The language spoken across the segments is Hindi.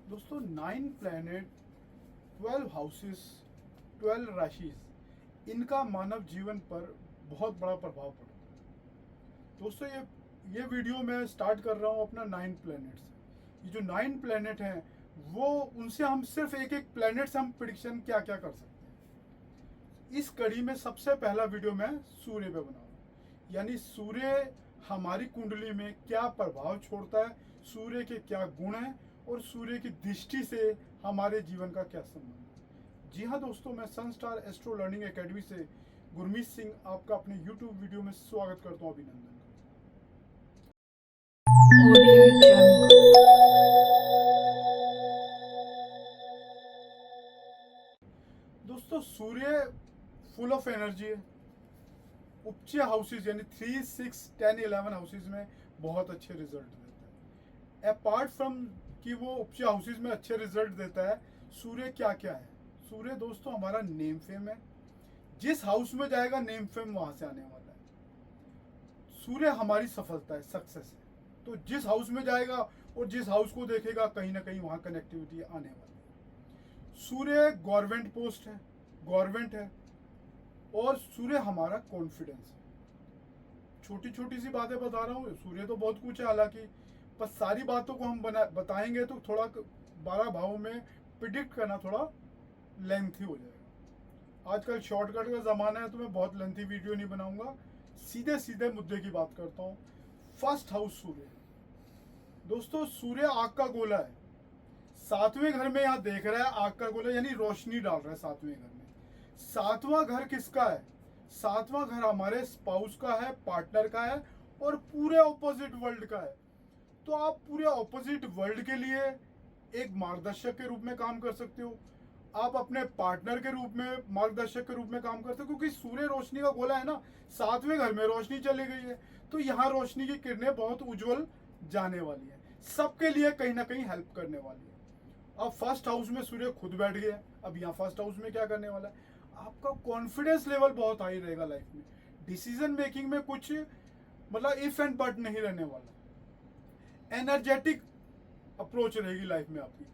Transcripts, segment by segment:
दोस्तों 9 प्लैनेट, 12 हाउसेस, 12 राशिज, इनका मानव जीवन पर बहुत बड़ा प्रभाव पड़ा। दोस्तों ये वीडियो मैं स्टार्ट कर रहा हूँ अपना 9 प्लैनेट से। ये जो 9 प्लैनेट हैं वो उनसे हम सिर्फ एक एक प्लैनेट से हम प्रिडिक्शन क्या क्या कर सकते हैं। इस कड़ी में सबसे पहला वीडियो मैं सूर्य पे बनाऊंगा, यानी सूर्य हमारी कुंडली में क्या प्रभाव छोड़ता है, सूर्य के क्या गुण हैं और सूर्य की दृष्टि से हमारे जीवन का क्या संबंध है। जी हाँ दोस्तों, मैं सनस्टार एस्ट्रो लर्निंग एकेडमी से गुरमीत सिंह आपका अपने यूट्यूब वीडियो में स्वागत करता हूँ, अभिनंदन। दोस्तों सूर्य फुल ऑफ एनर्जी है। उपचे हाउसेज यानी 3, 6, 10, 11 हाउसेज में बहुत अच्छे रिजल्ट देता है। अपार्ट फ्रॉम कि वो उपचे हाउसेज में अच्छे रिजल्ट देता है, सूर्य क्या क्या है। सूर्य दोस्तों हमारा नेम फेम है। जिस हाउस में जाएगा नेम फेम वहां से आने वाला है। सूर्य हमारी सफलता है, सक्सेस है। तो जिस हाउस में जाएगा और जिस हाउस को देखेगा कहीं ना कहीं वहां कनेक्टिविटी आने वाली है। सूर्य गवर्नमेंट पोस्ट है, गवर्नमेंट है। और सूर्य हमारा कॉन्फिडेंस है। छोटी छोटी सी बातें बता रहा हूँ, सूर्य तो बहुत कुछ है हालांकि, पर सारी बातों को हम बताएंगे तो थोड़ा 12 भावों में प्रिडिक्ट करना थोड़ा लेंथी हो जाएगा। आजकल शॉर्टकट का ज़माना है तो मैं बहुत लेंथी वीडियो नहीं बनाऊंगा, सीधे सीधे मुद्दे की बात करता हूँ। फर्स्ट हाउस सूर्य। दोस्तों सूर्य आग का गोला है। 7वें घर में यहाँ देख रहा है आग का गोला, यानी रोशनी डाल रहा है 7वें घर में। 7वां घर किसका है? 7वां घर हमारे स्पाउस का है, पार्टनर का है और पूरे ऑपोजिट वर्ल्ड का है। तो आप पूरे ऑपोजिट वर्ल्ड के लिए एक मार्गदर्शक के रूप में काम कर सकते हो। आप अपने पार्टनर के रूप में मार्गदर्शक के रूप में काम करते हो, क्योंकि सूर्य रोशनी का गोला है ना। 7वें घर में रोशनी चली गई है तो यहाँ रोशनी की किरणें बहुत उज्जवल जाने वाली है, सबके लिए कहीं ना कहीं हेल्प करने वाली है। अब फर्स्ट हाउस में सूर्य खुद बैठ गया। अब यहाँ फर्स्ट हाउस में क्या करने वाला है? आपका कॉन्फिडेंस लेवल बहुत हाई रहेगा लाइफ में। डिसीजन मेकिंग में कुछ मतलब इफ एंड बट नहीं रहने वाला। एनर्जेटिक अप्रोच रहेगी लाइफ में आपकी।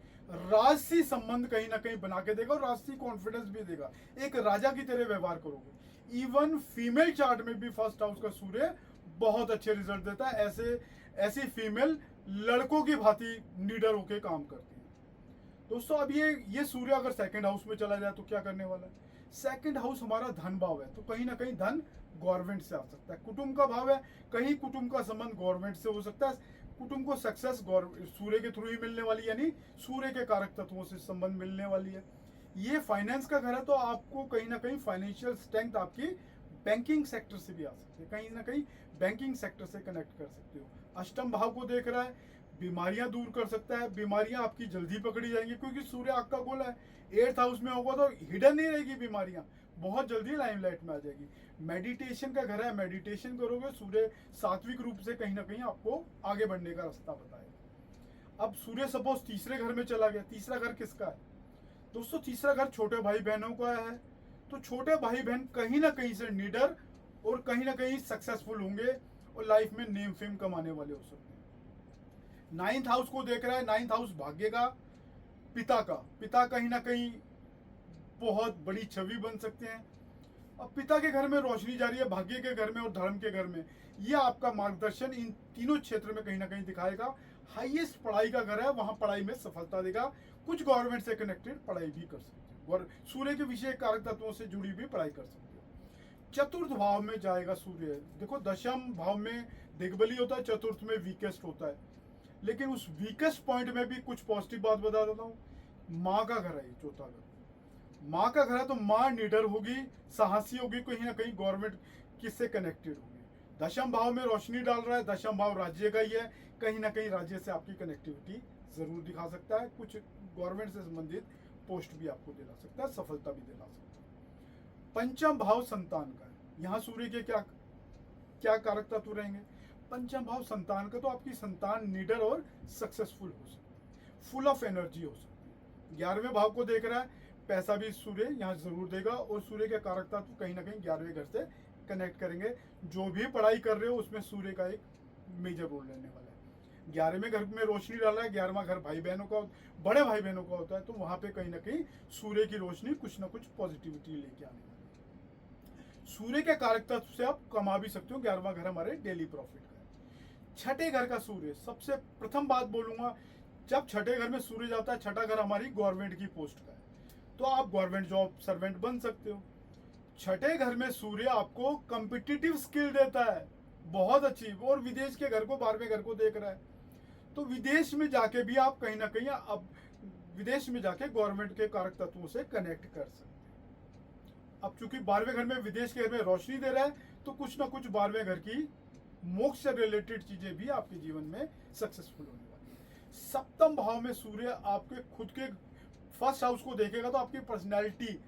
राजसी संबंध कहीं ना कहीं बना के देगा और राजसी कॉन्फिडेंस भी देगा। एक राजा की तरह व्यवहार करोगे। इवन फीमेल चार्ट में भी फर्स्ट हाउस का सूर्य बहुत अच्छे रिजल्ट देता है। ऐसी फीमेल लड़कों की भांति लीडर होके काम करती है। दोस्तों अब ये सूर्य अगर सेकंड हाउस में चला जाए तो क्या करने वाला है? सेकंड हाउस हमारा धन भाव है, तो कहीं ना कहीं धन गवर्नमेंट से आ सकता है। कुटुंब का भाव है, कहीं कुटुंब का संबंध गवर्नमेंट से हो सकता है। कुटुंब को सक्सेस सूर्य के थ्रू ही मिलने वाली, यानी सूर्य के कारक तत्वों से संबंध मिलने वाली है। ये फाइनेंस का घर है तो आपको कहीं ना कहीं फाइनेंशियल स्ट्रेंथ आपकी बैंकिंग सेक्टर से भी आ सकती है, कहीं ना कहीं बैंकिंग सेक्टर से कनेक्ट कर सकते हो। अष्टम भाव को देख रहा है, बीमारियां दूर कर सकता है। बीमारियां आपकी जल्दी पकड़ी जाएंगी क्योंकि सूर्य आग का गोला है। 8th हाउस में होगा तो हिडन नहीं रहेगी बीमारियां, बहुत जल्दी लाइमलाइट में आ जाएगी। मेडिटेशन का घर है, मेडिटेशन करोगे सूर्य सात्विक रूप से कहीं ना कहीं आपको आगे बढ़ने का रास्ता बताएगा। अब सूर्य सपोज तीसरे घर में चला गया। तीसरा घर किसका है? दोस्तों तीसरा घर छोटे भाई बहनों का है। तो छोटे भाई बहन कहीं ना कहीं से लीडर और कहीं ना कहीं सक्सेसफुल होंगे और लाइफ में नेम फेम कमाने वाले हो सकते हैं। 9th हाउस को देख रहा है। 9th हाउस भाग्य का, पिता का। पिता कहीं ना कहीं बहुत बड़ी छवि बन सकते हैं। अब पिता के घर में रोशनी जा रही है, भाग्य के घर में और धर्म के घर में। ये आपका मार्गदर्शन इन तीनों क्षेत्र में कहीं ना कहीं दिखाएगा। हाईएस्ट पढ़ाई का घर है, वहां पढ़ाई में सफलता देगा। कुछ गवर्नमेंट से कनेक्टेड पढ़ाई भी कर सकते हो और सूर्य के विषय कारक तत्वों से जुड़ी भी पढ़ाई कर सकते हो। चतुर्थ भाव में जाएगा सूर्य। देखो दशम भाव में दिग्बली होता है, चतुर्थ में वीकेस्ट होता है। लेकिन उस वीकेस्ट पॉइंट में भी कुछ पॉजिटिव बात बता देता हूँ। माँ का घर है ये, चौथा घर। माँ का घर है तो माँ निडर होगी, साहसी होगी, कहीं ना कहीं गवर्नमेंट किससे कनेक्टेड होगी। दशम भाव में रोशनी डाल रहा है, दशम भाव राज्य का ही है, कहीं ना कहीं राज्य से आपकी कनेक्टिविटी जरूर दिखा सकता है। कुछ गवर्नमेंट से संबंधित पोस्ट भी आपको दिला सकता है, सफलता भी दिला सकता है। पंचम भाव संतान का है। यहाँ सूर्य के क्या क्या कारक तत्व रहेंगे? पंचम भाव संतान का, तो आपकी संतान निडर और सक्सेसफुल हो सकती है, फुल ऑफ एनर्जी हो सकती है। 11वें भाव को देख रहा है, पैसा भी सूर्य यहाँ जरूर देगा और सूर्य के कारक तत्व कहीं ना कहीं 11वें घर से कनेक्ट करेंगे। जो भी पढ़ाई कर रहे हो उसमें सूर्य का एक मेजर रोल रहने वाला है। 11वें घर में रोशनी डाल रहा है, 11वां घर भाई बहनों का, बड़े भाई बहनों का होता है, तो वहां पे कहीं ना कहीं सूर्य की रोशनी कुछ ना कुछ पॉजिटिविटी लेके आने वाली है। सूर्य के कारक तत्व से आप कमा भी सकते हो। 11वां घर हमारे डेली प्रॉफिट का है। छठे घर का सूर्य, सबसे प्रथम बात बोलूंगा, जब छठे घर में सूर्य जाता है, छठा घर हमारी गवर्नमेंट की पोस्ट का है, तो आप गवर्नमेंट जॉब सर्वेंट बन सकते हो। छठे घर में सूर्य आपको कम्पिटिटिव स्किल देता है, बहुत अच्छी, और विदेश के घर को, 12वें घर को देख रहा है, तो विदेश में जाके भी आप कहीं ना कहीं अब विदेश में जाके गवर्नमेंट के कारक तत्वों से कनेक्ट कर सकते हैं। अब चूंकि 12वें घर में विदेश के घर में रोशनी दे रहा है, तो कुछ ना कुछ 12वें घर की मोक्ष से रिलेटेड चीजें भी आपके जीवन में सक्सेसफुल होने वाली है। सप्तम भाव में सूर्य आपके खुद के फर्स्ट हाउस को देखेगा, तो आपकी पर्सनैलिटी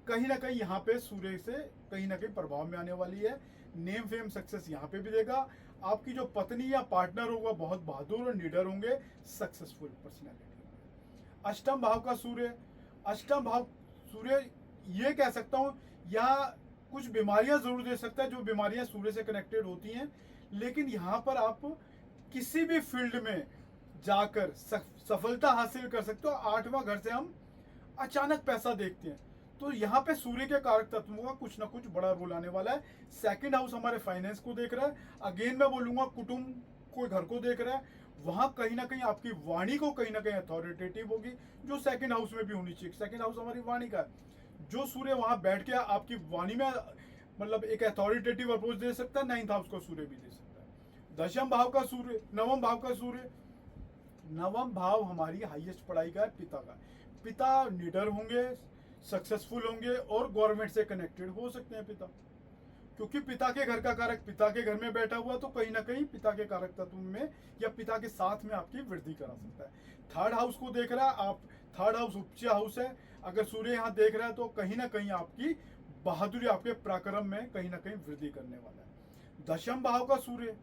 कहीं ना कहीं यहाँ पे सूर्य से कहीं ना कहीं प्रभाव में आने वाली है। नेम फेम सक्सेस यहाँ पे भी देगा। आपकी जो पत्नी या पार्टनर होगा बहुत बहादुर और निडर होंगे, सक्सेसफुल पर्सनैलिटी होंगे। अष्टम भाव का सूर्य, अष्टम भाव सूर्य ये कह सकता हूँ, यहाँ कुछ बीमारियां जरूर दे सकता है, जो बीमारियां सूर्य से कनेक्टेड होती हैं, लेकिन यहाँ पर आप किसी भी फील्ड में जाकर सफलता हासिल कर सकते हो। 8वां घर से हम अचानक पैसा देखते हैं, तो यहाँ पे सूर्य के कारक तत्वों का कुछ ना कुछ बड़ा रोल आने वाला है। सेकंड हाउस हमारे फाइनेंस को देख रहा है, अगेन मैं बोलूंगा कुटुंब कोई घर को देख रहा है, वहां कहीं ना कहीं आपकी वाणी को कहीं ना कहीं अथॉरिटेटिव होगी, जो सेकंड हाउस में भी होनी चाहिए। सेकंड हाउस हमारी वाणी का है, जो सूर्य वहां बैठ के आपकी वाणी में मतलब एक अथॉरिटेटिव अप्रोच दे सकता है, 9th हाउस का सूर्य भी दे सकता है। दशम भाव का सूर्य, नवम भाव का सूर्य, नवम भाव हमारी हाईएस्ट पढ़ाई का है, पिता का। पिता निडर होंगे, सक्सेसफुल होंगे और गवर्नमेंट से कनेक्टेड हो सकते हैं पिता, क्योंकि पिता के घर का कारक पिता के घर में बैठा हुआ, तो कहीं ना कहीं पिता के कारक तत्व में या पिता के साथ में आपकी वृद्धि करा सकता है। थर्ड हाउस को देख रहा है आप, थर्ड हाउस उपज हाउस है, अगर सूर्य यहाँ देख रहा है तो कहीं ना कहीं आपकी बहादुरी, आपके पराक्रम में कहीं ना कहीं वृद्धि करने वाला है। दशम भाव का सूर्य,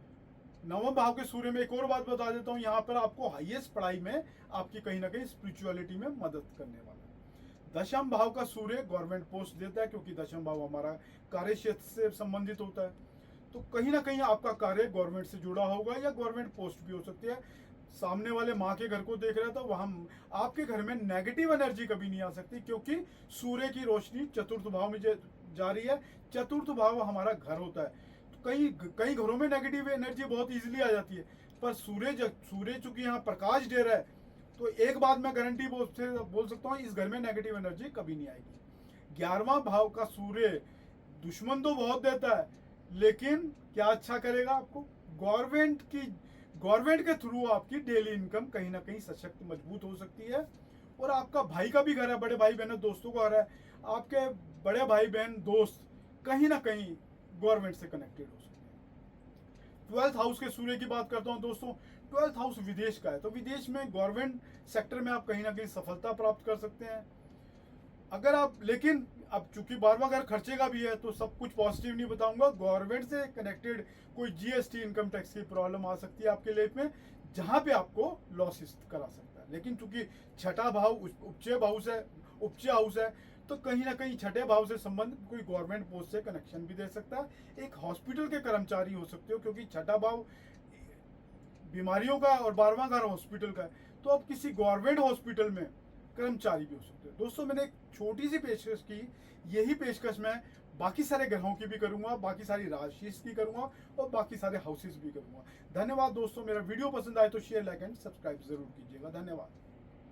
नवम भाव के सूर्य में एक और बात बता देता हूँ, यहाँ पर आपको हाईएस्ट पढ़ाई में आपकी कहीं ना कहीं स्पिरिचुअलिटी में मदद करने वाला है। दशम भाव का सूर्य गवर्नमेंट पोस्ट देता है, क्योंकि दशम भाव हमारा कार्य क्षेत्र से संबंधित होता है, तो कहीं ना कहीं आपका कार्य गवर्नमेंट से जुड़ा होगा या गवर्नमेंट पोस्ट भी हो सकती है। सामने वाले माँ के घर को देख रहा था, वहां आपके घर में नेगेटिव एनर्जी कभी नहीं आ सकती, क्योंकि सूर्य की रोशनी चतुर्थ भाव में जा रही है। चतुर्थ भाव हमारा घर होता है, तो कई घरों में नेगेटिव एनर्जी बहुत इजीली आ जाती है, पर सूर्य चूंकि यहाँ प्रकाश दे रहा है, तो एक बात मैं गारंटी बोल सकता हूँ, इस घर में नेगेटिव एनर्जी कभी नहीं आएगी। 11वां भाव का सूर्य दुश्मन तो बहुत देता है, लेकिन क्या अच्छा करेगा आपको, गवर्नमेंट के थ्रू आपकी डेली इनकम कहीं ना कहीं सशक्त मजबूत हो सकती है। और आपका भाई का भी घर है, बड़े भाई बहन दोस्तों का घर है, आपके बड़े भाई बहन दोस्त कहीं ना कहीं गवर्नमेंट से कनेक्टेड हो सकते हैं। 12th हाउस के सूर्य की बात करता हूं दोस्तों, 12th हाउस विदेश का है, तो विदेश में गवर्नमेंट सेक्टर में आप कहीं ना कहीं सफलता प्राप्त कर सकते हैं। अगर आप, लेकिन अब चूंकि 12वां घर खर्चे का भी है, तो सब कुछ पॉजिटिव नहीं बताऊंगा। गवर्नमेंट से कनेक्टेड कोई जीएसटी इनकम टैक्स की प्रॉब्लम आ सकती है आपके लाइफ में, जहां पे आपको लॉसेस करा सकता है। लेकिन चूंकि छठा भाव उपचय हाउस है, तो कहीं ना कहीं छठे भाव से संबंधित कोई गवर्नमेंट पोस्ट से कनेक्शन भी दे सकता है। एक हॉस्पिटल के कर्मचारी हो सकते हो, क्योंकि छठा भाव बीमारियों का और 12वां घर हॉस्पिटल का है, तो आप किसी गवर्नमेंट हॉस्पिटल में कर्मचारी भी हो सकते हैं। दोस्तों मैंने एक छोटी सी पेशकश की, यही पेशकश मैं बाकी सारे ग्रहों की भी करूंगा, बाकी सारी राशि की करूंगा और बाकी सारे हाउसेस भी करूंगा। धन्यवाद दोस्तों, मेरा वीडियो पसंद आए तो शेयर, लाइक एंड सब्सक्राइब जरूर कीजिएगा। धन्यवाद।